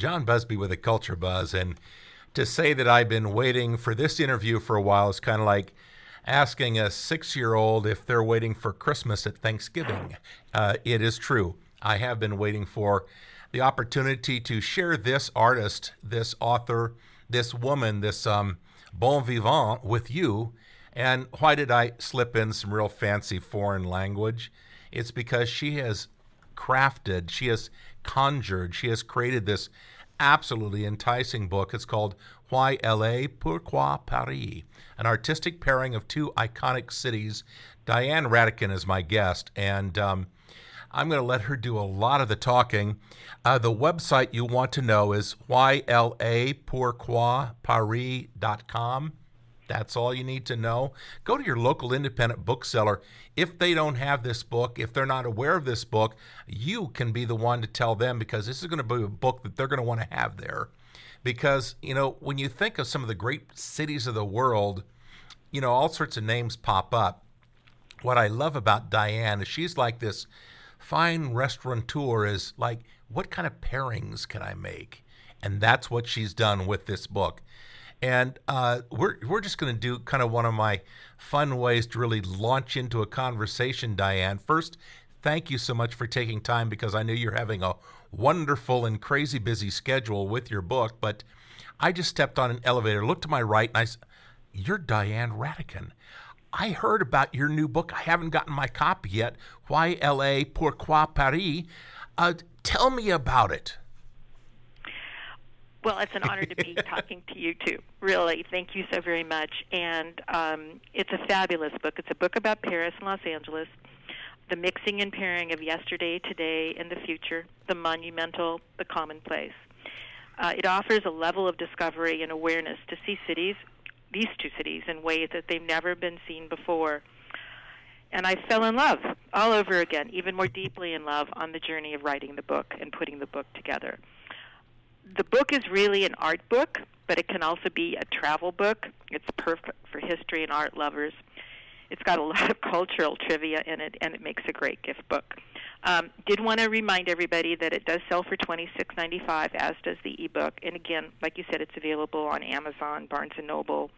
John Busby with a Culture Buzz, and to say that I've been waiting for this interview for a while is kind of like asking a 6-year-old if they're waiting for Christmas at Thanksgiving. It is true. I have been waiting for the opportunity to share this artist, this author, this woman, this bon vivant with you. And why did I slip in some real fancy foreign language? It's because she has crafted, she has conjured, she has created this absolutely enticing book. It's called Why LA? Pourquoi Paris? An artistic pairing of two iconic cities. Diane Ratican is my guest, and I'm going to let her do a lot of the talking. The website you want to know is ylapourquoiparis.com. That's all you need to know. Go to your local independent bookseller. If they don't have this book, if they're not aware of this book, you can be the one to tell them, because this is going to be a book that they're going to want to have there. Because, you know, when you think of some of the great cities of the world, you know, all sorts of names pop up. What I love about Diane is she's like this fine restaurateur, is like, what kind of pairings can I make? And that's what she's done with this book. And we're just going to do kind of one of my fun ways to really launch into a conversation, Diane. First, thank you so much for taking time, because I know you're having a wonderful and crazy busy schedule with your book. But I just stepped on an elevator, looked to my right, and I said, "You're Diane Ratican. I heard about your new book. I haven't gotten my copy yet. Why LA? Pourquoi Paris? Tell me about it." Well, it's an honor to be talking to you, too. Really, thank you so very much. And it's a fabulous book. It's a book about Paris and Los Angeles, the mixing and pairing of yesterday, today, and the future, the monumental, the commonplace. It offers a level of discovery and awareness to see cities, these two cities, in ways that they've never been seen before. And I fell in love all over again, even more deeply in love, on the journey of writing the book and putting the book together. The book is really an art book, but it can also be a travel book. It's perfect for history and art lovers. It's got a lot of cultural trivia in it, and it makes a great gift book. Did want to remind everybody that it does sell for $26.95, as does the ebook. And again, like you said, it's available on Amazon, Barnes & Noble,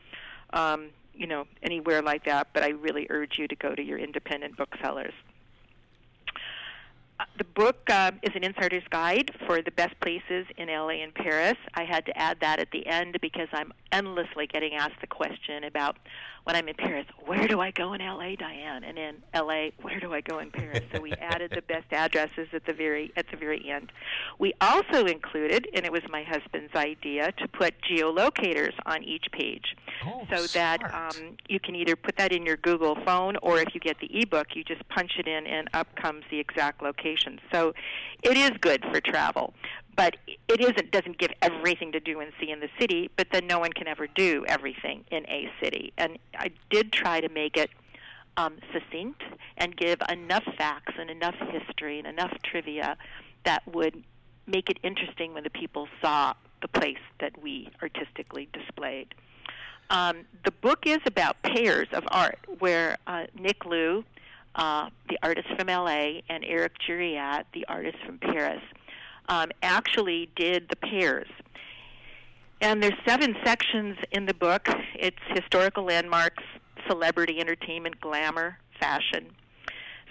you know, anywhere like that. But I really urge you to go to your independent booksellers. The book is an insider's guide for the best places in LA and Paris. I had to add that at the end because I'm endlessly getting asked the question about, when I'm in Paris, where do I go in LA, Diane? And in LA, where do I go in Paris? So we added the best addresses at the very end. We also included, and it was my husband's idea, to put geolocators on each page, so that you can either put that in your Google phone, or if you get the ebook, you just punch it in and up comes the exact location. So it is good for travel. But it doesn't give everything to do and see in the city, but then no one can ever do everything in a city. And I did try to make it succinct and give enough facts and enough history and enough trivia that would make it interesting when the people saw the place that we artistically displayed. The book is about pairs of art, where Nick Liu, the artist from L.A., and Eric Giriat, the artist from Paris, actually did the pairs. And there's 7 sections in the book. It's historical landmarks, celebrity entertainment, glamour, fashion,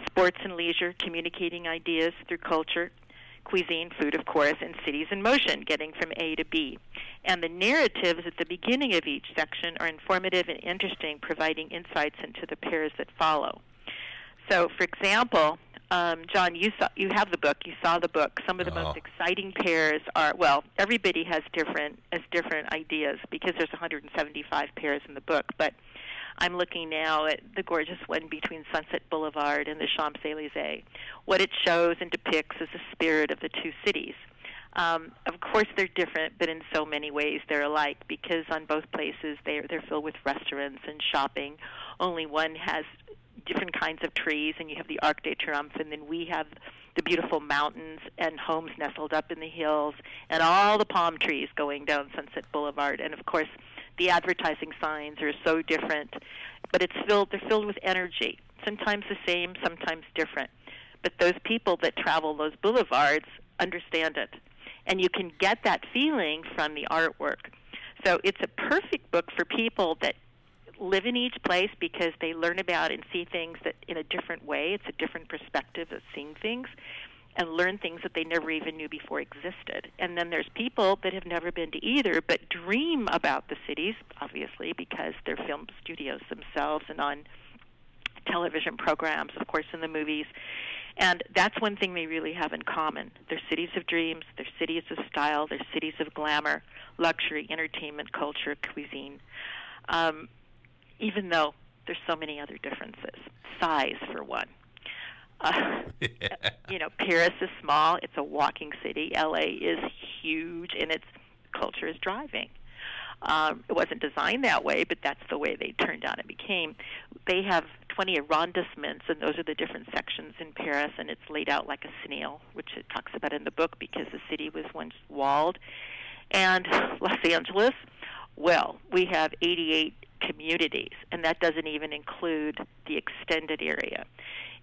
sports and leisure, communicating ideas through culture, cuisine, food, of course, and cities in motion, getting from A to B. And the narratives at the beginning of each section are informative and interesting, providing insights into the pairs that follow. So, for example, John, you have the book. You saw the book. Some of the most exciting pairs are, well, everybody has different ideas, because there's 175 pairs in the book. But I'm looking now at the gorgeous one between Sunset Boulevard and the Champs-Élysées. What it shows and depicts is the spirit of the two cities. Of course, they're different, but in so many ways they're alike, because on both places they're filled with restaurants and shopping. Only one has different kinds of trees, and you have the Arc de Triomphe, and then we have the beautiful mountains and homes nestled up in the hills, and all the palm trees going down Sunset Boulevard. And of course, the advertising signs are so different, but they're filled with energy, sometimes the same, sometimes different. But those people that travel those boulevards understand it. And you can get that feeling from the artwork. So it's a perfect book for people that live in each place because they learn about and see things that in a different way. It's a different perspective of seeing things and learn things that they never even knew before existed. And then there's people that have never been to either but dream about the cities, obviously, because they're film studios themselves and on television programs, of course, in the movies. And that's one thing they really have in common. They're cities of dreams, they're cities of style, they're cities of glamour, luxury, entertainment, culture, cuisine. Even though there's so many other differences. Size, for one. Paris is small. It's a walking city. L.A. is huge, and its culture is driving. It wasn't designed that way, but that's the way they turned out and became. They have 20 arrondissements, and those are the different sections in Paris, and it's laid out like a snail, which it talks about in the book because the city was once walled. And Los Angeles, well, we have 88 communities, and that doesn't even include the extended area.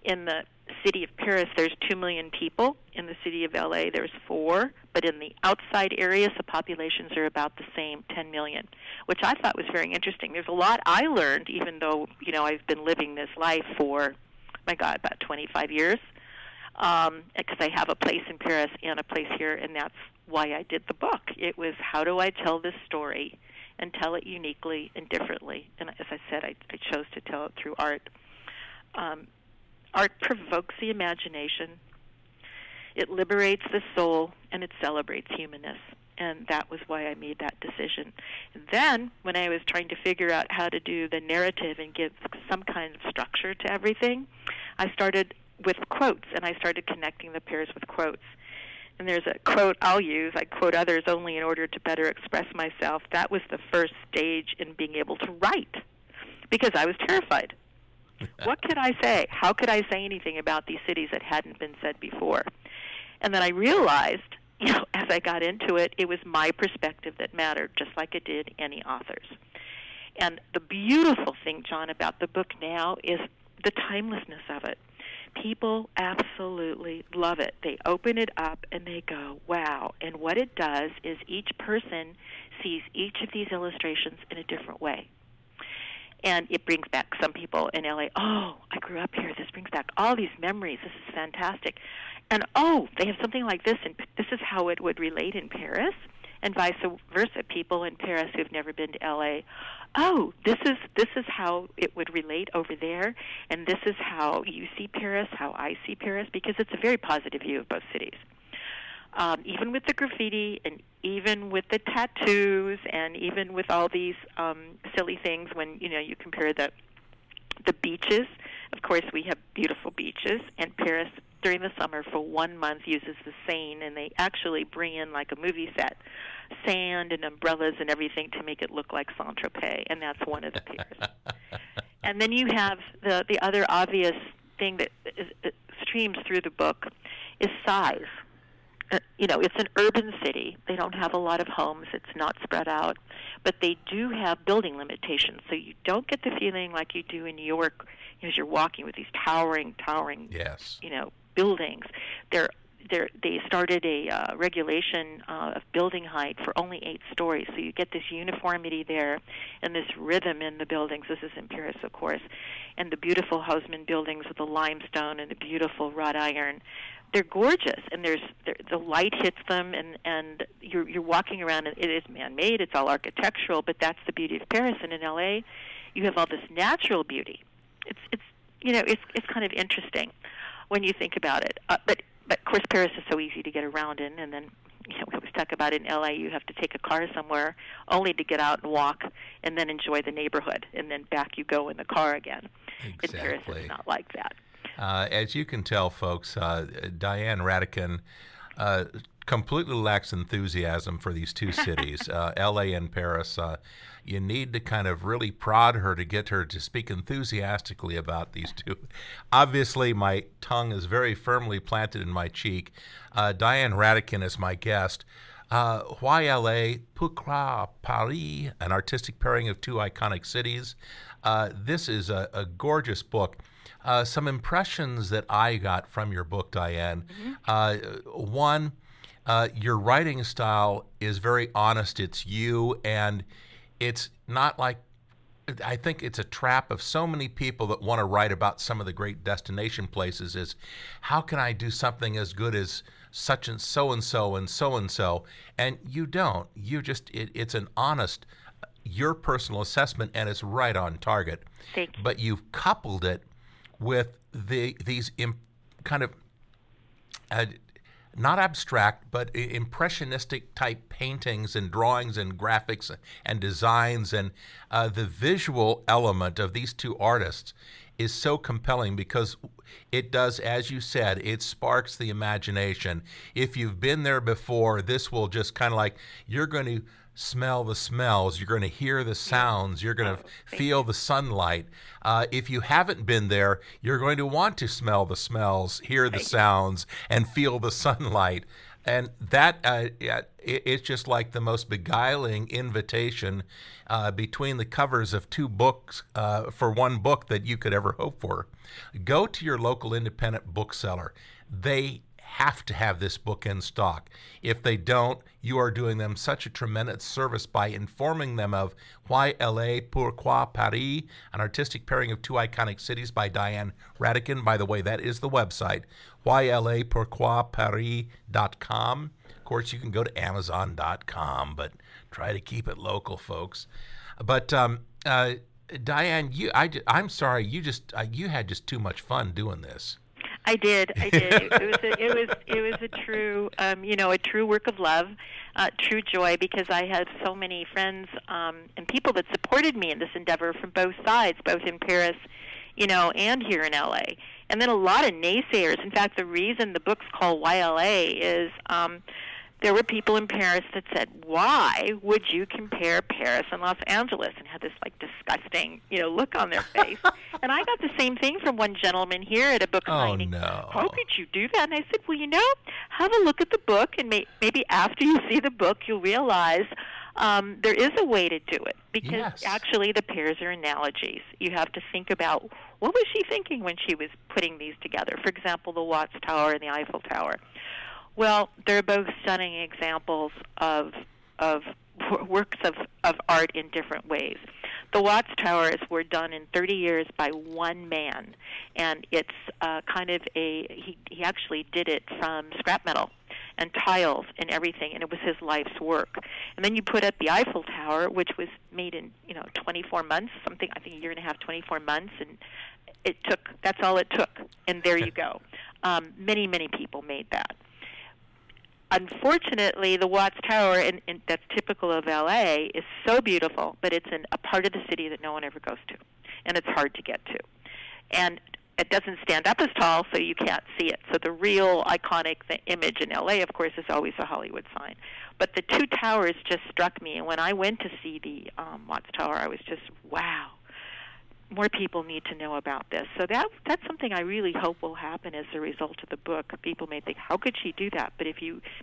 In the city of Paris, there's 2 million people. In the city of L.A., there's 4. But in the outside areas, the populations are about the same, 10 million, which I thought was very interesting. There's a lot I learned, even though, I've been living this life for, about 25 years, because I have a place in Paris and a place here, and that's why I did the book. It was, how do I tell this story and tell it uniquely and differently? And as I said, I chose to tell it through art. Art provokes the imagination, it liberates the soul, and it celebrates humanness. And that was why I made that decision. And then, when I was trying to figure out how to do the narrative and give some kind of structure to everything, I started with quotes, and I started connecting the pairs with quotes. And there's a quote I'll use. I quote others only in order to better express myself. That was the first stage in being able to write, because I was terrified. What could I say? How could I say anything about these cities that hadn't been said before? And then I realized, as I got into it, it was my perspective that mattered, just like it did any author's. And the beautiful thing, John, about the book now is the timelessness of it. People absolutely love it. They open it up and they go, wow. And what it does is each person sees each of these illustrations in a different way. And it brings back some people in L.A., oh, I grew up here. This brings back all these memories. This is fantastic. And, oh, they have something like this, and this is how it would relate in Paris, and vice versa. People in Paris who've never been to L.A., oh, this is how it would relate over there, and this is how you see Paris, how I see Paris, because it's a very positive view of both cities. Even with the graffiti and even with the tattoos and even with all these silly things when, you compare the beaches. Of course, we have beautiful beaches, and Paris during the summer for 1 month uses the Seine, and they actually bring in like a movie set, sand and umbrellas and everything to make it look like Saint-Tropez, and that's one of the piers. And then you have the other obvious thing that streams through the book is size. It's an urban city. They don't have a lot of homes. It's not spread out. But they do have building limitations. So you don't get the feeling like you do in New York as you're walking with these towering, yes, buildings. They started a regulation of building height for only 8 stories. So you get this uniformity there and this rhythm in the buildings. This is in Paris, of course. And the beautiful Haussmann buildings with the limestone and the beautiful wrought iron. They're gorgeous, and the light hits them, and you're walking around, and it is man-made, it's all architectural, but that's the beauty of Paris. And in L.A., you have all this natural beauty. It's kind of interesting when you think about it. But of course, Paris is so easy to get around in, and then we always talk about in L.A. you have to take a car somewhere only to get out and walk, and then enjoy the neighborhood, and then back you go in the car again. Exactly. In Paris, it's not like that. As you can tell, folks, Diane Ratican completely lacks enthusiasm for these two cities, L.A. and Paris. You need to kind of really prod her to get her to speak enthusiastically about these two. Obviously, my tongue is very firmly planted in my cheek. Diane Ratican is my guest. Why L.A.? Pourquoi Paris? An artistic pairing of two iconic cities. This is a gorgeous book. Some impressions that I got from your book, Diane. Mm-hmm. One, Your writing style is very honest. It's you, and it's not like, I think it's a trap of so many people that want to write about some of the great destination places is, how can I do something as good as such and so and so and so and so? And you don't. You just, it's an honest, your personal assessment, and it's right on target. Thank you. But you've coupled it with these kind of not abstract, but impressionistic type paintings and drawings and graphics and designs, and the visual element of these two artists is so compelling because it does, as you said, it sparks the imagination. If you've been there before, this will just kind of like, you're going to smell the smells, you're going to hear the sounds, you're going to feel the sunlight. If you haven't been there, you're going to want to smell the smells, hear the sounds, and feel the sunlight. And that it's just like the most beguiling invitation between the covers of two books for one book that you could ever hope for. Go to your local independent bookseller. They have to have this book in stock. If they don't, you are doing them such a tremendous service by informing them of Why LA, Pourquoi Paris, an artistic pairing of two iconic cities by Diane Ratican. By the way, that is the website, whylapourquoiparis.com. Of course, you can go to amazon.com, but try to keep it local, folks. But Diane, I'm sorry, you had just too much fun doing this. I did. It was a true, a true work of love, true joy, because I had so many friends and people that supported me in this endeavor from both sides, both in Paris, and here in LA. And then a lot of naysayers. In fact, the reason the book's called YLA is there were people in Paris that said, why would you compare Paris and Los Angeles? And had this disgusting, look on their face. And I got the same thing from one gentleman here at a book signing. Oh, no. How could you do that? And I said, well, have a look at the book, and maybe after you see the book, you'll realize there is a way to do it. Because actually the pairs are analogies. You have to think about, what was she thinking when she was putting these together? For example, the Watts Tower and the Eiffel Tower. Well, they're both stunning examples of works of art in different ways. The Watts Towers were done in 30 years by one man, and it's kind of he actually did it from scrap metal and tiles and everything, and it was his life's work. And then you put up the Eiffel Tower, which was made in 24 months, something, I think a year and a half, 24 months, and that's all it took, and there you go. Many, many people made that. Unfortunately, the Watts Tower, and that's typical of L.A., is so beautiful, but it's in a part of the city that no one ever goes to, and it's hard to get to. And it doesn't stand up as tall, so you can't see it. So the real iconic image in L.A., of course, is always a Hollywood sign. But the two towers just struck me, and when I went to see the Watts Tower, I was just, wow. More people need to know about this. So that's something I really hope will happen as a result of the book. People may think, how could she do that? But if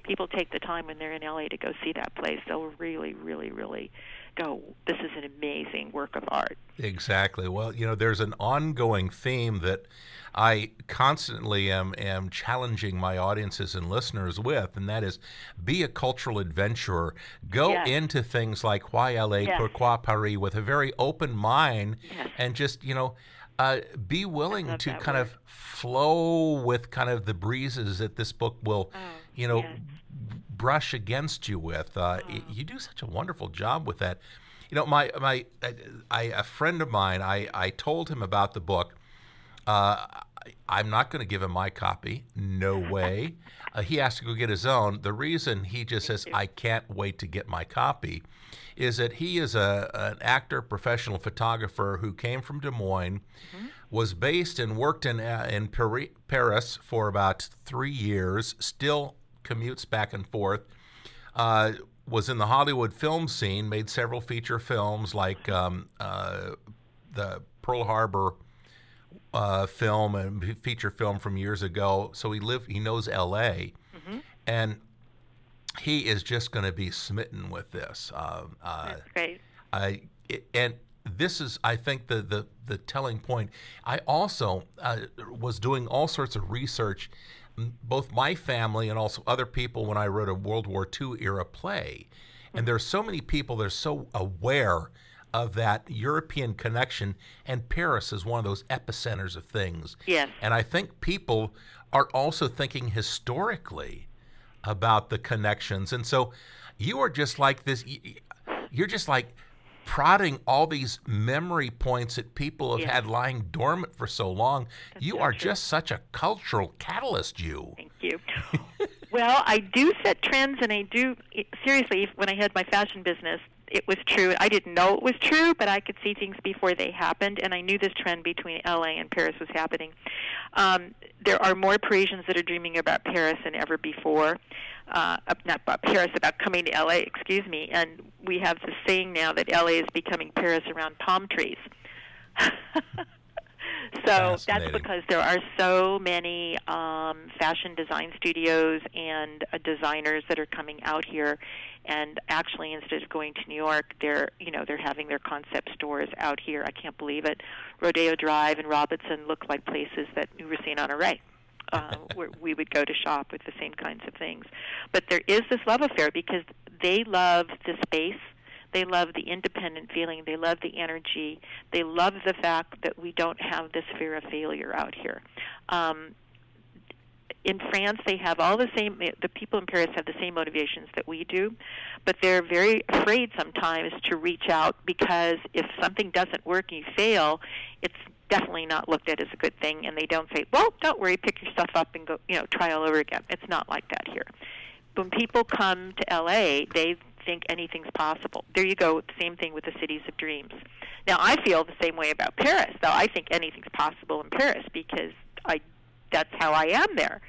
people take the time when they're in LA to go see that place, they'll really, really, really go, this is an amazing work of art. Exactly. Well, there's an ongoing theme that I constantly am challenging my audiences and listeners with, and that is, be a cultural adventurer. Go into things like Why LA, Pourquoi Paris with a very open mind, and just, be willing to kind of flow with kind of the breezes that this book will, brush against you with. You do such a wonderful job with that. A friend of mine, I told him about the book. I'm not going to give him my copy. No way. He has to go get his own. The reason he just says, I can't wait to get my copy, is that he is an actor, professional photographer who came from Des Moines, was based and worked in Paris for about 3 years, still commutes back and forth, was in the Hollywood film scene, made several feature films like the Pearl Harbor film and feature film from years ago. So he knows L.A. And he is just going to be smitten with this. That's great. And this is, I think, the telling point. I also was doing all sorts of research both my family and also other people when I wrote a World War II era play. And there's so many people that are so aware of that European connection, and Paris is one of those epicenters of things. Yes. And I think people are also thinking historically about the connections. And so you are just like this, you're just like prodding all these memory points that people have had lying dormant for so long. You are just such a cultural catalyst, you. Thank you. Well, I do set trends, and I do, seriously, when I had my fashion business, it was true. I didn't know it was true, but I could see things before they happened, and I knew this trend between LA and Paris was happening. There are more Parisians that are dreaming about Paris than ever before. Not about Paris, about coming to LA, excuse me. And we have this saying now that LA is becoming Paris around palm trees. So that's because there are so many fashion design studios and designers that are coming out here, and actually instead of going to New York, they're having their concept stores out here. I can't believe it. Rodeo Drive and Robinson look like places that we were seeing on Array. Where we would go to shop with the same kinds of things. But there is this love affair because they love the space. They love the independent feeling. They love the energy. They love the fact that we don't have this fear of failure out here. In France, they have all the same, the people in Paris have the same motivations that we do, but they're very afraid sometimes to reach out because if something doesn't work and you fail, it's definitely not looked at as a good thing, and they don't say, well, don't worry, pick your stuff up and go, try all over again. It's not like that here. When people come to L.A., they think anything's possible. There you go, same thing with the cities of dreams. Now, I feel the same way about Paris, though. I think anything's possible in Paris because that's how I am there.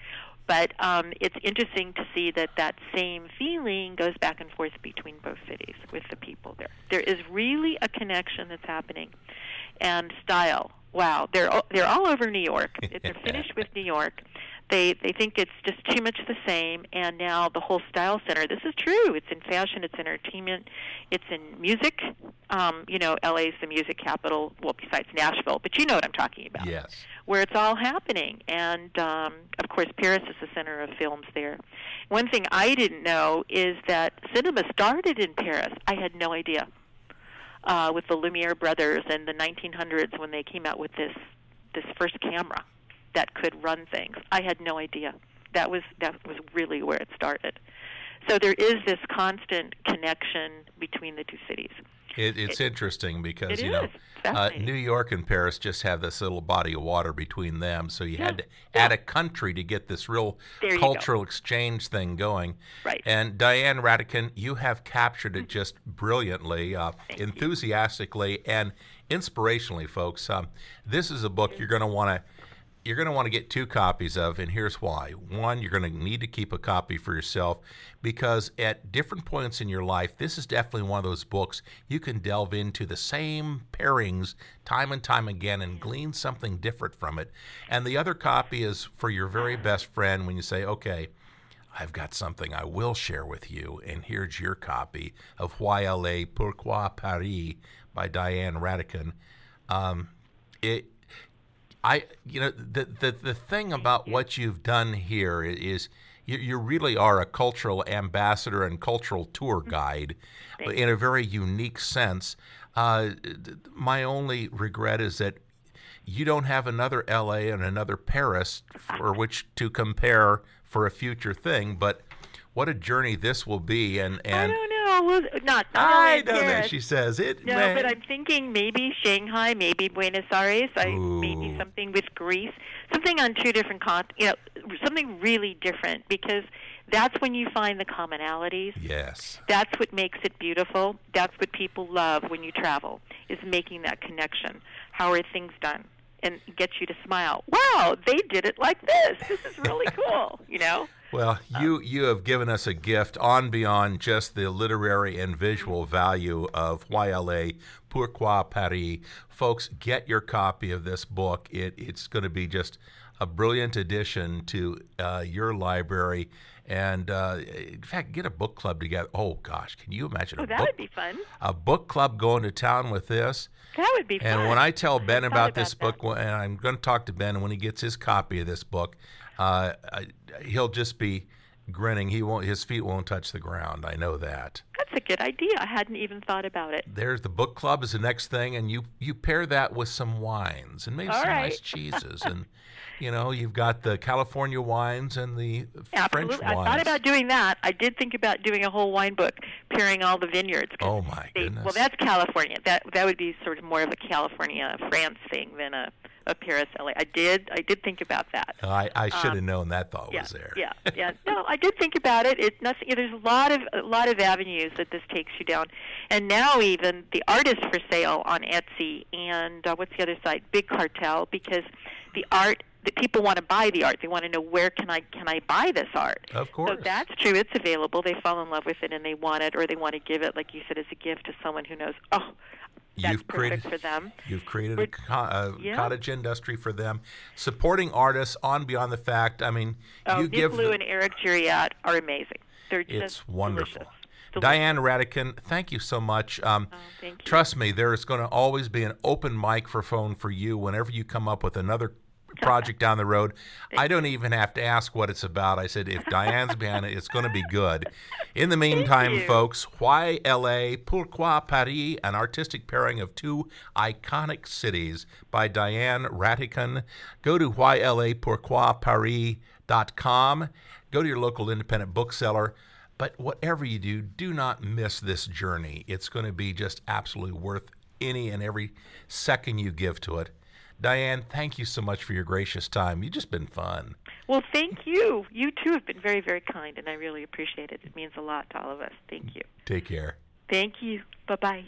But it's interesting to see that same feeling goes back and forth between both cities with the people there. There is really a connection that's happening. And style, wow, they're all over New York. They're finished with New York. They think it's just too much the same, and now the whole style center, this is true. It's in fashion, it's in entertainment, it's in music. LA's the music capital, well, besides Nashville, but you know what I'm talking about. Yes. Where it's all happening. And, of course, Paris is the center of films there. One thing I didn't know is that cinema started in Paris. I had no idea. With the Lumiere brothers in the 1900s when they came out with this first camera that could run things. I had no idea. That was really where it started. So there is this constant connection between the two cities. It's interesting because, fascinating. New York and Paris just have this little body of water between them, so you had to add a country to get this real cultural exchange thing going. Right. And Diane Ratican, you have captured it just brilliantly, enthusiastically, and inspirationally, folks. This is a book you're going to want to get 2 copies of, and here's why. One, you're going to need to keep a copy for yourself because at different points in your life, this is definitely one of those books you can delve into the same pairings time and time again and glean something different from it. And the other copy is for your very best friend when you say, okay, I've got something I will share with you, and here's your copy of YLA Pourquoi Paris by Diane Ratican. The thing about what you've done here is you really are a cultural ambassador and cultural tour guide in a very unique sense. My only regret is that you don't have another LA and another Paris for which to compare for a future thing, but what a journey this will be. And I don't know. Well, not I don't know, she says. But I'm thinking maybe Shanghai, maybe Buenos Aires, maybe something with Greece, something on 2 different continents, something really different, because that's when you find the commonalities. Yes. That's what makes it beautiful. That's what people love when you travel, is making that connection. How are things done? And gets you to smile. Wow, they did it like this. This is really cool, Well, you have given us a gift on beyond just the literary and visual value of YLA Pourquoi Paris. Folks, get your copy of this book. It's going to be just a brilliant addition to your library. And, in fact, get a book club together. Oh, gosh, can you imagine that would be fun. A book club going to town with this? That would be fun. And when I tell Ben about this book, and I'm going to talk to Ben when he gets his copy of this book, he'll just be grinning. His feet won't touch the ground. I know that. That's a good idea. I hadn't even thought about it. There's the book club is the next thing, and you pair that with some wines and maybe some nice cheeses, and you've got the California wines and the French wines. I thought about doing that. I did think about doing a whole wine book, pairing all the vineyards. Oh my goodness! Well, that's California. That would be sort of more of a California France thing than a Paris, LA. I did think about that. I should have known that thought was there. Yeah. No, I did think about it. There's a lot of avenues that this takes you down, and now even the art is for sale on Etsy and what's the other site? Big Cartel, because the art. The people want to buy the art. They want to know where can I buy this art. Of course. So that's true. It's available. They fall in love with it and they want it, or they want to give it, like you said, as a gift to someone who knows. Oh, that's perfect for them. You've created a cottage industry for them, supporting artists on beyond the fact. I mean, Nick Blue and Eric Giriat are amazing. They're just it's wonderful. Delicious. Diane Ratican, thank you so much. Thank you. Trust me, there is going to always be an open microphone for you whenever you come up with another project down the road. I don't even have to ask what it's about. I said, if Diane's behind it, it's going to be good. In the meantime, folks, Why LA, Pourquoi Paris, an artistic pairing of two iconic cities by Diane Ratican. Go to whylapourquoiparis.com. Go to your local independent bookseller. But whatever you do, do not miss this journey. It's going to be just absolutely worth any and every second you give to it. Diane, thank you so much for your gracious time. You've just been fun. Well, thank you. You, too, have been very, very kind, and I really appreciate it. It means a lot to all of us. Thank you. Take care. Thank you. Bye-bye.